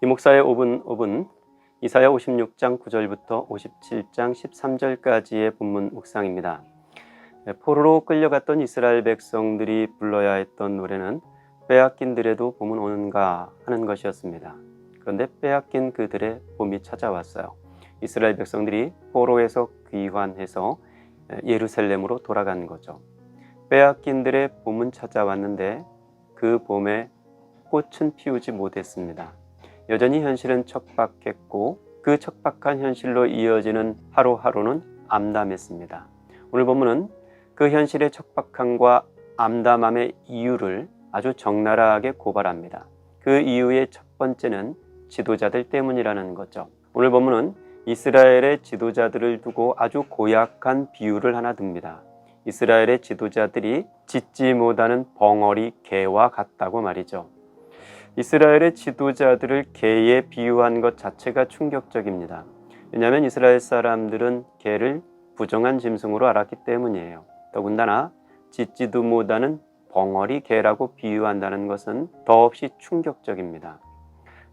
이 목사의 5분 이사야 56장 9절부터 57장 13절까지의 본문 묵상입니다. 포로로 끌려갔던 이스라엘 백성들이 불러야 했던 노래는 빼앗긴 들에도 봄은 오는가 하는 것이었습니다. 그런데 빼앗긴 그들의 봄이 찾아왔어요. 이스라엘 백성들이 포로에서 귀환해서 예루살렘으로 돌아간 거죠. 빼앗긴 들의 봄은 찾아왔는데 그 봄에 꽃은 피우지 못했습니다. 여전히 현실은 척박했고 그 척박한 현실로 이어지는 하루하루는 암담했습니다. 오늘 본문은 그 현실의 척박함과 암담함의 이유를 아주 적나라하게 고발합니다. 그 이유의 첫 번째는 지도자들 때문이라는 거죠. 오늘 본문은 이스라엘의 지도자들을 두고 아주 고약한 비유를 하나 듭니다. 이스라엘의 지도자들이 짖지 못하는 벙어리 개와 같다고 말이죠. 이스라엘의 지도자들을 개에 비유한 것 자체가 충격적입니다. 왜냐하면 이스라엘 사람들은 개를 부정한 짐승으로 알았기 때문이에요. 더군다나 짖지도 못하는 벙어리 개라고 비유한다는 것은 더없이 충격적입니다.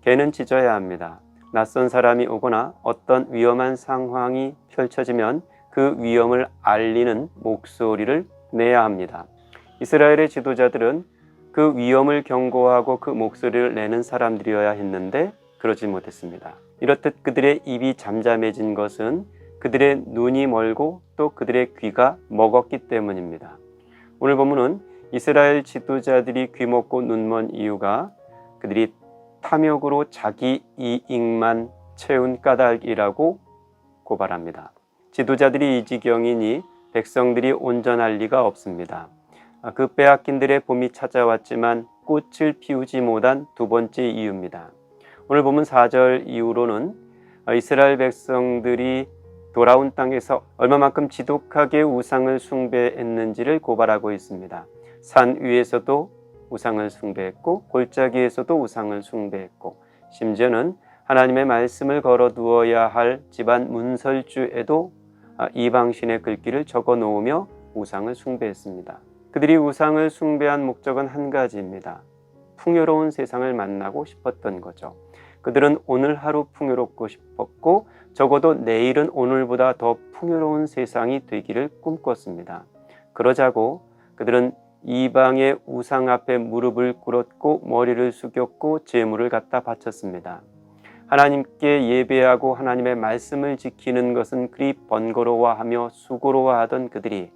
개는 짖어야 합니다. 낯선 사람이 오거나 어떤 위험한 상황이 펼쳐지면 그 위험을 알리는 목소리를 내야 합니다. 이스라엘의 지도자들은 그 위험을 경고하고 그 목소리를 내는 사람들이어야 했는데 그러지 못했습니다. 이렇듯 그들의 입이 잠잠해진 것은 그들의 눈이 멀고 또 그들의 귀가 먹었기 때문입니다. 오늘 본문은 이스라엘 지도자들이 귀먹고 눈먼 이유가 그들이 탐욕으로 자기 이익만 채운 까닭이라고 고발합니다. 지도자들이 이 지경이니 백성들이 온전할 리가 없습니다. 그 빼앗긴 들의 봄이 찾아왔지만 꽃을 피우지 못한 두 번째 이유입니다. 오늘 보면 4절 이후로는 이스라엘 백성들이 돌아온 땅에서 얼마만큼 지독하게 우상을 숭배했는지를 고발하고 있습니다. 산 위에서도 우상을 숭배했고 골짜기에서도 우상을 숭배했고 심지어는 하나님의 말씀을 걸어두어야 할 집안 문설주에도 이방신의 글귀를 적어 놓으며 우상을 숭배했습니다. 그들이 우상을 숭배한 목적은 한 가지입니다. 풍요로운 세상을 만나고 싶었던 거죠. 그들은 오늘 하루 풍요롭고 싶었고 적어도 내일은 오늘보다 더 풍요로운 세상이 되기를 꿈꿨습니다. 그러자고 그들은 이방의 우상 앞에 무릎을 꿇었고 머리를 숙였고 제물을 갖다 바쳤습니다. 하나님께 예배하고 하나님의 말씀을 지키는 것은 그리 번거로워하며 수고로워하던 그들이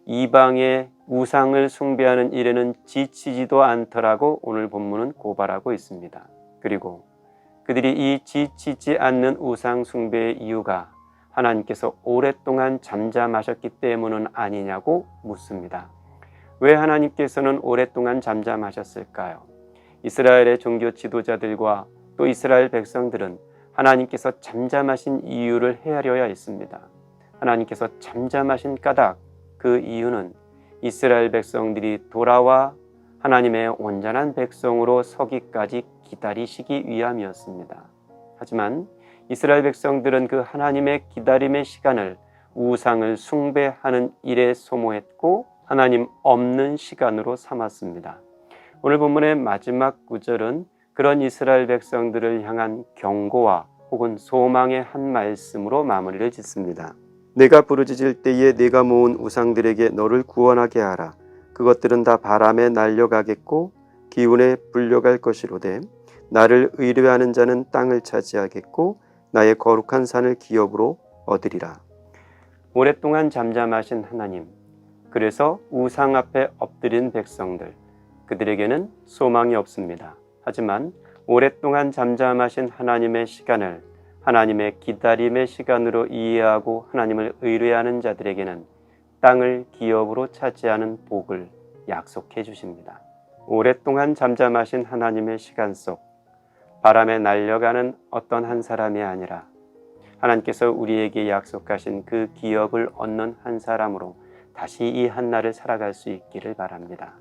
이방의 우상을 숭배하는 일에는 지치지도 않더라고 오늘 본문은 고발하고 있습니다. 그리고 그들이 이 지치지 않는 우상 숭배의 이유가 하나님께서 오랫동안 잠잠하셨기 때문은 아니냐고 묻습니다. 왜 하나님께서는 오랫동안 잠잠하셨을까요? 이스라엘의 종교 지도자들과 또 이스라엘 백성들은 하나님께서 잠잠하신 이유를 헤아려야 했습니다. 하나님께서 잠잠하신 까닭, 그 이유는 이스라엘 백성들이 돌아와 하나님의 온전한 백성으로 서기까지 기다리시기 위함이었습니다. 하지만 이스라엘 백성들은 그 하나님의 기다림의 시간을 우상을 숭배하는 일에 소모했고 하나님 없는 시간으로 삼았습니다. 오늘 본문의 마지막 구절은 그런 이스라엘 백성들을 향한 경고와 혹은 소망의 한 말씀으로 마무리를 짓습니다. 내가 부르짖을 때에 내가 모은 우상들에게 너를 구원하게 하라. 그것들은 다 바람에 날려가겠고 기운에 불려갈 것이로되 나를 의뢰하는 자는 땅을 차지하겠고 나의 거룩한 산을 기업으로 얻으리라. 오랫동안 잠잠하신 하나님, 그래서 우상 앞에 엎드린 백성들, 그들에게는 소망이 없습니다. 하지만 오랫동안 잠잠하신 하나님의 시간을 하나님의 기다림의 시간으로 이해하고 하나님을 의뢰하는 자들에게는 땅을 기업으로 차지하는 복을 약속해 주십니다. 오랫동안 잠잠하신 하나님의 시간 속 바람에 날려가는 어떤 한 사람이 아니라 하나님께서 우리에게 약속하신 그 기업을 얻는 한 사람으로 다시 이 한날을 살아갈 수 있기를 바랍니다.